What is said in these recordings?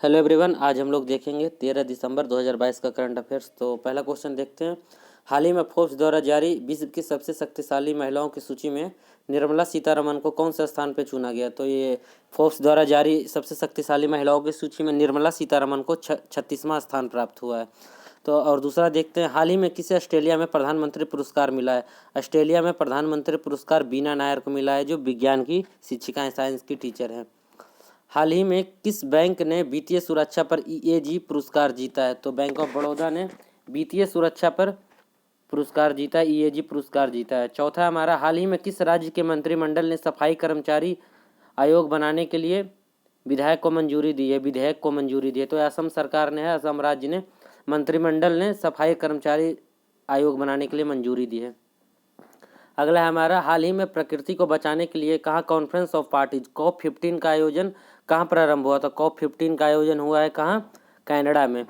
Hello everyone, आज हम लोग देखेंगे 13 दिसंबर 2022 का करंट अफेयर्स। तो पहला क्वेश्चन देखते हैं। हाल ही में फोर्ब्स द्वारा जारी विश्व की सबसे शक्तिशाली महिलाओं की सूची में निर्मला सीतारमण को कौन से स्थान पर चुना गया? तो ये फोर्ब्स द्वारा जारी सबसे शक्तिशाली महिलाओं की सूची में निर्मला सीतारमण को 36वां स्थान प्राप्त हुआ है। तो और दूसरा देखते हैं, हाल ही में किसे ऑस्ट्रेलिया में प्रधानमंत्री पुरस्कार मिला है? ऑस्ट्रेलिया में प्रधानमंत्री पुरस्कार बीना नायर को मिला है, जो विज्ञान की शिक्षिका हैं, साइंस की टीचर हैं। हाल ही में किस बैंक ने वित्तीय सुरक्षा पर EAG पुरस्कार जीता है? तो बैंक ऑफ बड़ौदा ने वित्तीय सुरक्षा पर पुरस्कार जीता है, EAG पुरस्कार जीता है। चौथा हमारा, हाल ही में किस राज्य के मंत्रिमंडल ने सफाई कर्मचारी आयोग बनाने के लिए विधेयक को मंजूरी दी है? तो असम सरकार ने है, असम राज्य ने मंत्रिमंडल ने सफाई कर्मचारी आयोग बनाने के लिए मंजूरी दी है। अगला है हमारा, हाल ही में प्रकृति को बचाने के लिए कहाँ कॉन्फ्रेंस ऑफ पार्टीज COP15 का आयोजन कहाँ प्रारंभ हुआ? तो COP15 का आयोजन हुआ है कहाँ? कनाडा में।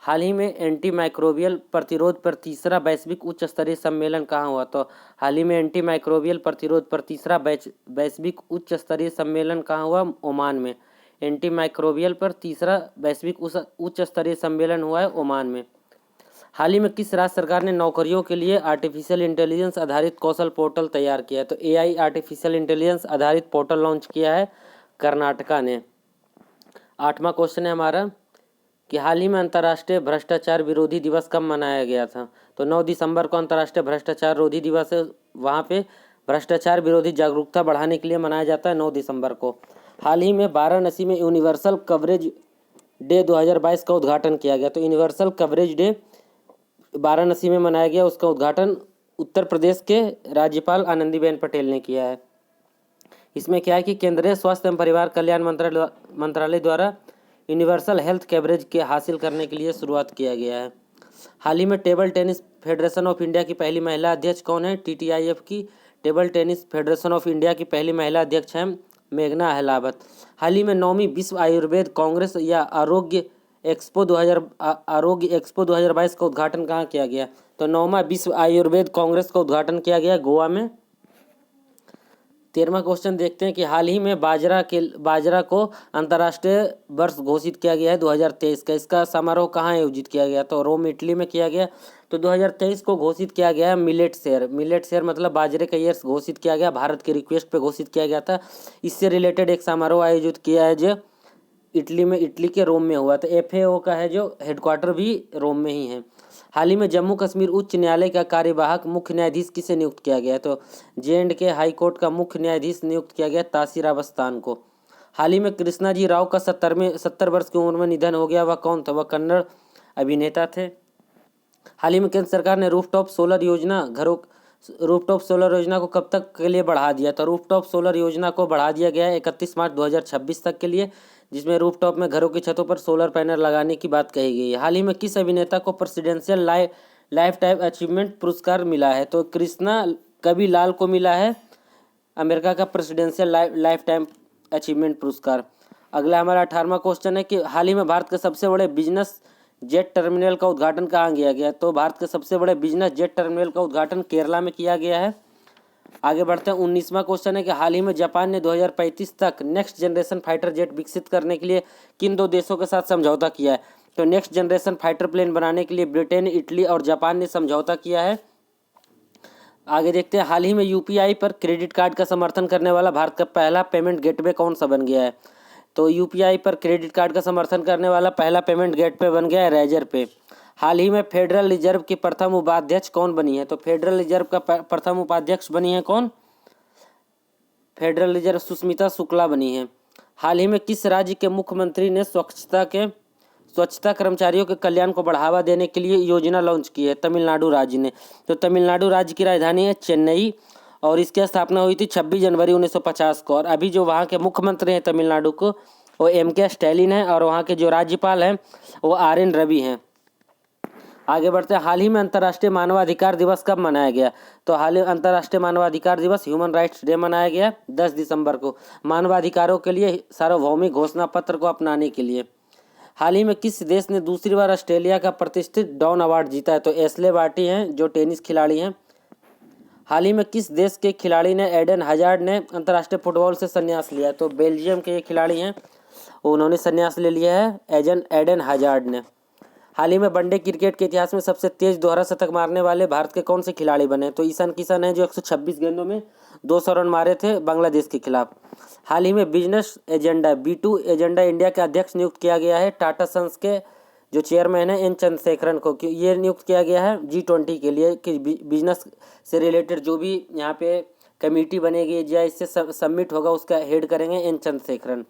हाल ही में एंटी माइक्रोबियल प्रतिरोध पर तीसरा वैश्विक उच्च स्तरीय सम्मेलन कहाँ हुआ? तो हाल ही में एंटी माइक्रोबियल प्रतिरोध पर तीसरा वैश्विक उच्च स्तरीय सम्मेलन कहाँ हुआ? ओमान में। एंटी माइक्रोबियल पर तीसरा वैश्विक उच्च स्तरीय सम्मेलन हुआ है ओमान में। हाल ही में किस राज्य सरकार ने नौकरियों के लिए आर्टिफिशियल इंटेलिजेंस आधारित कौशल पोर्टल तैयार किया है? तो AI आर्टिफिशियल इंटेलिजेंस आधारित पोर्टल लॉन्च किया है कर्नाटका ने। 8वां क्वेश्चन है हमारा कि हाल ही में अंतर्राष्ट्रीय भ्रष्टाचार विरोधी दिवस कब मनाया गया था? तो 9 दिसंबर को अंतर्राष्ट्रीय भ्रष्टाचार विरोधी दिवस है। वहाँ पे भ्रष्टाचार विरोधी जागरूकता बढ़ाने के लिए मनाया जाता है 9 दिसंबर को। हाल ही में वाराणसी में यूनिवर्सल कवरेज डे 2022 का उद्घाटन किया गया। तो यूनिवर्सल कवरेज डे वाराणसी में मनाया गया, उसका उद्घाटन उत्तर प्रदेश के राज्यपाल आनंदीबेन पटेल ने किया है। इसमें क्या है कि केंद्रीय स्वास्थ्य एवं परिवार कल्याण मंत्रालय द्वारा यूनिवर्सल हेल्थ कवरेज के हासिल करने के लिए शुरुआत किया गया है। हाल ही में table tennis federation of India की पहली महिला अध्यक्ष कौन है? TTIF की table tennis federation of India की पहली महिला अध्यक्ष हैं मेघना अहलावत। हाल ही में 9वीं विश्व आयुर्वेद कांग्रेस या आरोग्य एक्सपो 2022 का उद्घाटन कहाँ किया गया? तो 9वां विश्व आयुर्वेद कांग्रेस का उद्घाटन किया गया गोवा में। 13वां क्वेश्चन देखते हैं कि हाल ही में बाजरा को अंतर्राष्ट्रीय वर्ष घोषित किया गया है 2023 का। इसका समारोह कहाँ आयोजित किया गया? तो रोम इटली में किया गया। तो 2023 को घोषित किया गया है मिलेट्स ईयर मतलब बाजरे का ईयर घोषित किया गया, भारत के रिक्वेस्ट पे घोषित किया गया था। इससे रिलेटेड एक समारोह आयोजित किया है जो इटली के रोम में हुआ। तो FAO का है जो हेडक्वार्टर भी रोम में ही है। हाल ही में जम्मू कश्मीर उच्च न्यायालय का कार्यवाहक मुख्य न्यायाधीश किसे नियुक्त किया गया? तो J&K हाई कोर्ट का मुख्य न्यायाधीश नियुक्त किया गया तासीर अवस्थान को। हाल ही में कृष्णाजी राव का 70 वर्ष की उम्र में निधन हो गया। वह कौन था? वह कन्नड़ अभिनेता थे। हाल ही में केंद्र सरकार ने रूफटॉप सोलर योजना को कब तक के लिए बढ़ा दिया? तो रूफटॉप सोलर योजना को बढ़ा दिया गया है 31 मार्च 2026 तक के लिए, जिसमें रूफटॉप में घरों की छतों पर सोलर पैनल लगाने की बात कही गई है। हाल ही में किस अभिनेता को प्रेसिडेंशियल लाइफ टाइम अचीवमेंट पुरस्कार मिला है? तो कृष्णा कवि लाल को मिला है अमेरिका का प्रेसिडेंशियल लाइफ टाइम अचीवमेंट पुरस्कार। अगला हमारा 18वां क्वेश्चन है कि हाल ही में भारत के सबसे बड़े बिजनेस जेट टर्मिनल का उद्घाटन कहाँ किया गया? तो भारत के सबसे बड़े बिजनेस जेट टर्मिनल का उद्घाटन केरला में किया गया है। आगे बढ़ते हैं। 19वां क्वेश्चन है कि हाल ही में जापान ने 2035 तक नेक्स्ट जनरेशन फाइटर जेट विकसित करने के लिए किन 2 देशों के साथ समझौता किया है? तो नेक्स्ट जनरेशन फाइटर प्लेन बनाने के लिए ब्रिटेन, इटली और जापान ने समझौता किया है। आगे देखते हैं, हाल ही में UPI पर क्रेडिट कार्ड का समर्थन करने वाला भारत का पहला पेमेंट गेटवे कौन सा बन गया है? तो UPI पर क्रेडिट कार्ड का समर्थन करने वाला पहला पेमेंट गेटवे बन गया है रेजर पे। हाल ही में फेडरल रिजर्व की प्रथम उपाध्यक्ष कौन बनी है? तो फेडरल रिजर्व का प्रथम उपाध्यक्ष बनी है कौन? फेडरल रिजर्व सुष्मिता शुक्ला बनी है। हाल ही में किस राज्य के मुख्यमंत्री ने स्वच्छता कर्मचारियों के कल्याण को बढ़ावा देने के लिए योजना लॉन्च की है? तमिलनाडु राज्य ने। तो तमिलनाडु राज्य की राजधानी है चेन्नई और इसकी स्थापना हुई थी 26 जनवरी 1950 को। और अभी जो वहाँ के मुख्यमंत्री हैं तमिलनाडु को, वो MK स्टैलिन है और वहाँ के जो राज्यपाल हैं वो RN रवि हैं। आगे बढ़ते हैं। हाल ही में अंतर्राष्ट्रीय मानवाधिकार दिवस कब मनाया गया? तो हाल ही अंतर्राष्ट्रीय मानवाधिकार दिवस ह्यूमन राइट्स डे मनाया गया 10 दिसंबर को, मानवाधिकारों के लिए सार्वभौमिक घोषणा पत्र को अपनाने के लिए। हाल ही में किस देश ने दूसरी बार ऑस्ट्रेलिया का प्रतिष्ठित डॉन अवार्ड जीता है? तो एशले बार्टी हैं जो टेनिस खिलाड़ी हैं। हाल ही में किस देश के खिलाड़ी ने एडन हजार्ड ने अंतर्राष्ट्रीय फुटबॉल से संन्यास लिया? तो बेल्जियम के ये खिलाड़ी हैं उन्होंने संन्यास ले लिया है एडन हजार्ड ने। हाल ही में वनडे क्रिकेट के इतिहास में सबसे तेज दोहरा शतक मारने वाले भारत के कौन से खिलाड़ी बने? तो ईशान किशन है जो 126 गेंदों में 200 रन मारे थे बांग्लादेश के खिलाफ। हाल ही में business agenda B2 agenda India के अध्यक्ष नियुक्त किया गया है टाटा सन्स के जो चेयरमैन है एन चंद्रशेखरन को, कि ये नियुक्त किया गया है G20 के लिए कि बिजनेस से रिलेटेड जो भी यहाँ पे कमेटी बनेगी या इससे सबमिट होगा उसका हेड करेंगे एन चंद्रशेखरन।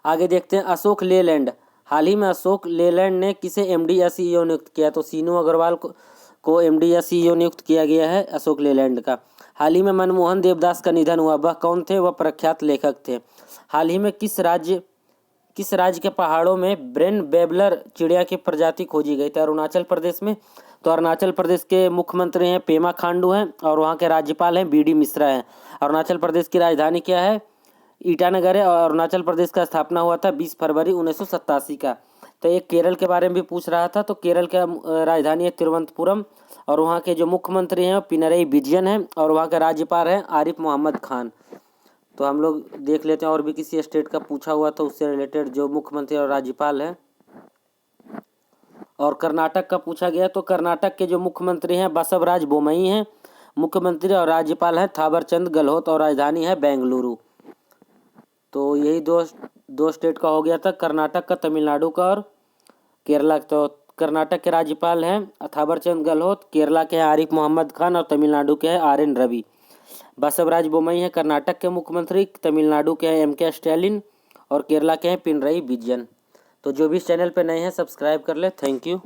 आगे देखते हैं अशोक लेलैंड। हाल ही में अशोक लेलैंड ने किसे MD या CEO नियुक्त किया? तो सीनू अग्रवाल को MD या CEO नियुक्त किया गया है अशोक लेलैंड का। हाल ही में मनमोहन देवदास का निधन हुआ, वह कौन थे? वह प्रख्यात लेखक थे। हाल ही में किस राज्य के पहाड़ों में ब्रेन बेबलर चिड़िया की प्रजाति खोजी गई थी? अरुणाचल प्रदेश में। तो अरुणाचल प्रदेश के मुख्यमंत्री हैं पेमा खांडू हैं और वहाँ के राज्यपाल हैं BD मिश्रा हैं। अरुणाचल प्रदेश की राजधानी क्या है? ईटानगर है और अरुणाचल प्रदेश का स्थापना हुआ था 20 फरवरी 1987 का। तो एक केरल के बारे में भी पूछ रहा था, तो केरल का राजधानी है तिरुवनंतपुरम और वहाँ के जो मुख्यमंत्री हैं पिनरई विजयन हैं और वहाँ के राज्यपाल हैं आरिफ मोहम्मद खान। तो हम लोग देख लेते हैं और भी किसी स्टेट का पूछा हुआ था उससे रिलेटेड जो मुख्यमंत्री और राज्यपाल हैं। और कर्नाटक का पूछा गया, तो कर्नाटक के जो मुख्यमंत्री हैं बसवराज बोमई हैं मुख्यमंत्री और राज्यपाल हैं थावरचंद गहलोत और राजधानी है बेंगलुरु। तो यही दो स्टेट का हो गया था, कर्नाटक का, तमिलनाडु का और केरला। तो कर्नाटक के राज्यपाल हैं थावरचंद गहलोत, केरला के हैं आरिफ मोहम्मद खान और तमिलनाडु के हैं RN रवि। बसवराज बोमई हैं कर्नाटक के मुख्यमंत्री, तमिलनाडु के हैं MK स्टैलिन और केरला के हैं पिनरई विजयन। तो जो भी इस चैनल पर नए हैं सब्सक्राइब कर ले। Thank you.